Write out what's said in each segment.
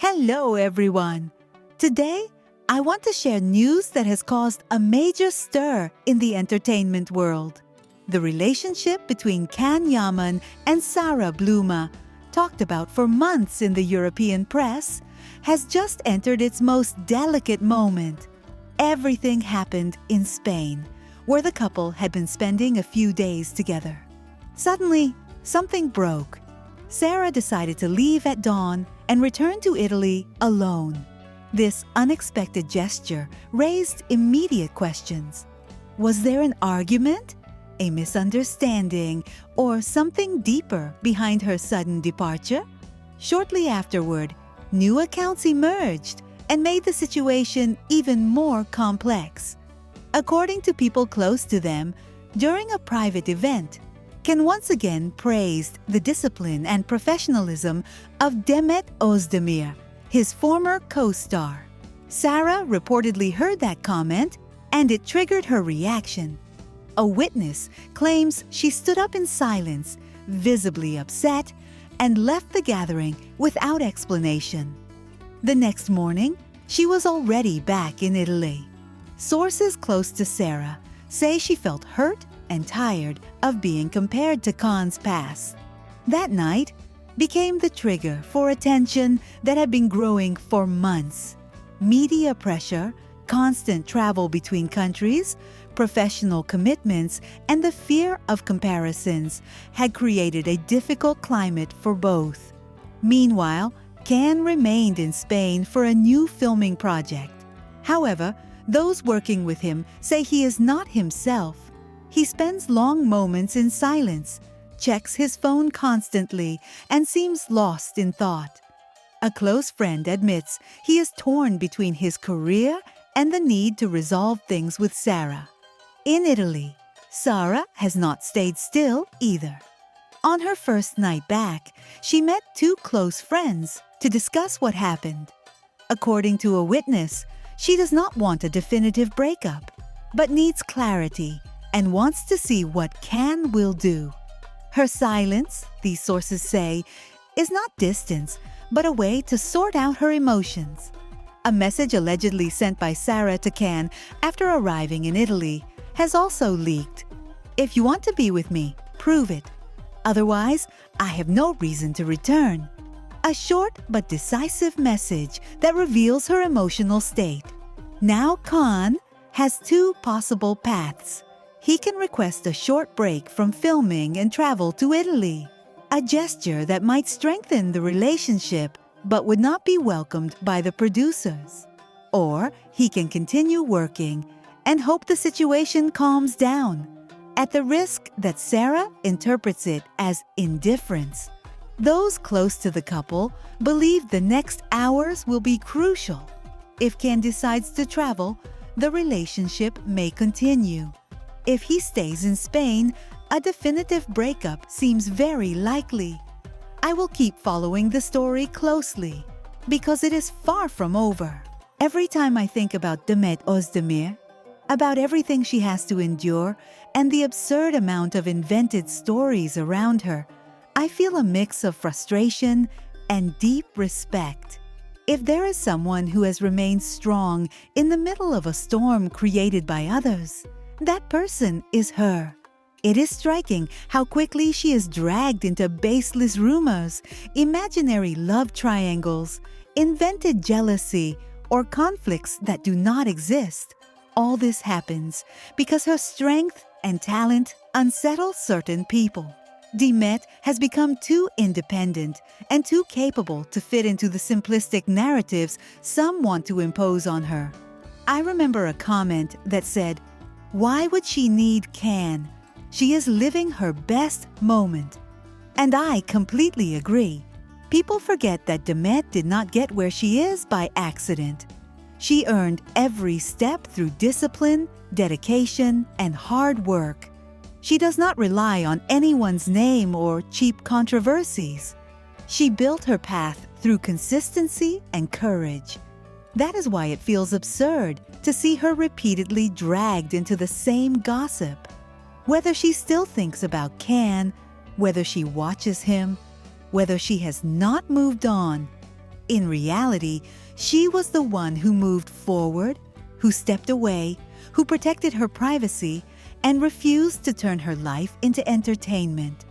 Hello, everyone. Today, I want to share news that has caused a major stir in the entertainment world. The relationship between Can Yaman and Sarah Bluma, talked about for months in the European press, has just entered its most delicate moment. Everything happened in Spain, where the couple had been spending a few days together. Suddenly, something broke. Sarah decided to leave at dawn and return to Italy alone. This unexpected gesture raised immediate questions. Was there an argument, a misunderstanding, or something deeper behind her sudden departure? Shortly afterward, new accounts emerged and made the situation even more complex. According to people close to them, during a private event, Can once again praised the discipline and professionalism of Demet Özdemir, his former co-star. Sarah reportedly heard that comment, and it triggered her reaction. A witness claims she stood up in silence, visibly upset, and left the gathering without explanation. The next morning, she was already back in Italy. Sources close to Sarah say she felt hurt and tired of being compared to Khan's past. That night became the trigger for a tension that had been growing for months. Media pressure, constant travel between countries, professional commitments, and the fear of comparisons had created a difficult climate for both. Meanwhile, Can remained in Spain for a new filming project. However, those working with him say he is not himself. He spends long moments in silence, checks his phone constantly, and seems lost in thought. A close friend admits he is torn between his career and the need to resolve things with Sarah. In Italy, Sarah has not stayed still either. On her first night back, she met two close friends to discuss what happened. According to a witness, she does not want a definitive breakup, but needs clarity and wants to see what Can will do. Her silence, these sources say, is not distance, but a way to sort out her emotions. A message allegedly sent by Sarah to Can after arriving in Italy has also leaked. If you want to be with me, prove it. Otherwise, I have no reason to return. A short but decisive message that reveals her emotional state. Now Can has two possible paths. He can request a short break from filming and travel to Italy, a gesture that might strengthen the relationship but would not be welcomed by the producers. Or he can continue working and hope the situation calms down, at the risk that Sarah interprets it as indifference. Those close to the couple believe the next hours will be crucial. If Can decides to travel, the relationship may continue. If he stays in Spain, a definitive breakup seems very likely. I will keep following the story closely because it is far from over. Every time I think about Demet Özdemir, about everything she has to endure and the absurd amount of invented stories around her, I feel a mix of frustration and deep respect. If there is someone who has remained strong in the middle of a storm created by others, that person is her. It is striking how quickly she is dragged into baseless rumors, imaginary love triangles, invented jealousy, or conflicts that do not exist. All this happens because her strength and talent unsettle certain people. Demet has become too independent and too capable to fit into the simplistic narratives some want to impose on her. I remember a comment that said, "Why would she need Can? She is living her best moment." And I completely agree. People forget that Demet did not get where she is by accident. She earned every step through discipline, dedication, and hard work. She does not rely on anyone's name or cheap controversies. She built her path through consistency and courage. That is why it feels absurd to see her repeatedly dragged into the same gossip. Whether she still thinks about Can, whether she watches him, whether she has not moved on, In reality, she was the one who moved forward, who stepped away, who protected her privacy, and refused to turn her life into entertainment.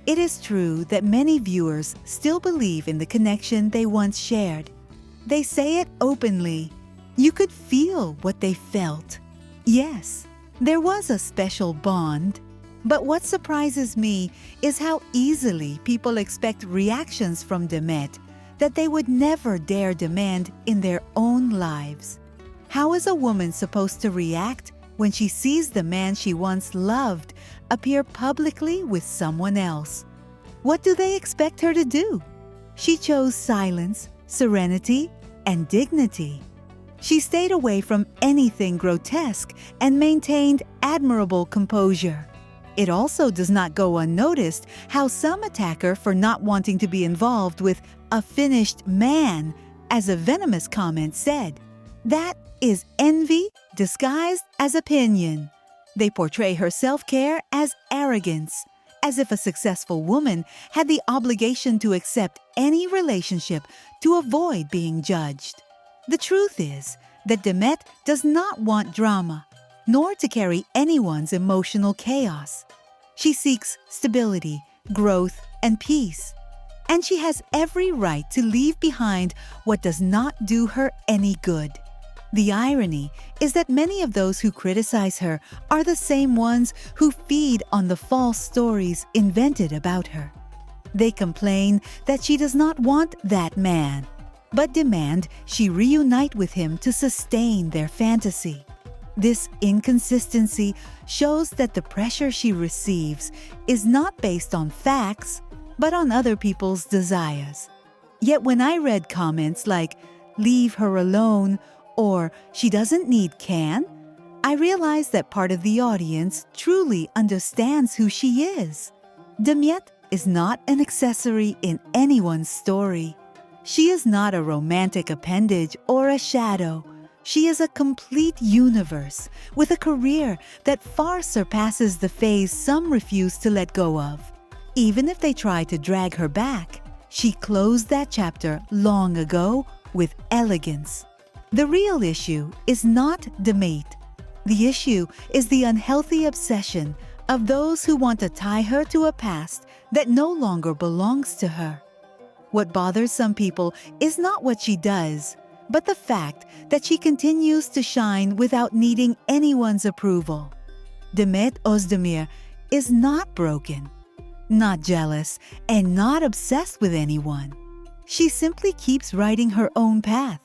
It is true that many viewers still believe in the connection they once shared. They say it openly. You could feel what they felt. Yes, there was a special bond. But what surprises me is how easily people expect reactions from Demet that they would never dare demand in their own lives. How is a woman supposed to react when she sees the man she once loved appear publicly with someone else? What do they expect her to do? She chose silence, serenity, and dignity. She stayed away from anything grotesque and maintained admirable composure. It also does not go unnoticed how some attack her for not wanting to be involved with a finished man, as a venomous comment said. That is envy disguised as opinion. They portray her self-care as arrogance, as if a successful woman had the obligation to accept any relationship to avoid being judged. The truth is that Demet does not want drama, nor to carry anyone's emotional chaos. She seeks stability, growth, and peace. And she has every right to leave behind what does not do her any good. The irony is that many of those who criticize her are the same ones who feed on the false stories invented about her. They complain that she does not want that man, but demand she reunite with him to sustain their fantasy. This inconsistency shows that the pressure she receives is not based on facts, but on other people's desires. Yet when I read comments like, "Leave her alone," or "She doesn't need Can," I realized that part of the audience truly understands who she is. Demet is not an accessory in anyone's story. She is not a romantic appendage or a shadow. She is a complete universe with a career that far surpasses the phase some refuse to let go of. Even if they try to drag her back, she closed that chapter long ago with elegance. The real issue is not Demet. The issue is the unhealthy obsession of those who want to tie her to a past that no longer belongs to her. What bothers some people is not what she does, but the fact that she continues to shine without needing anyone's approval. Demet Özdemir is not broken, not jealous, and not obsessed with anyone. She simply keeps writing her own path.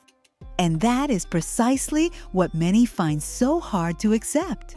And that is precisely what many find so hard to accept.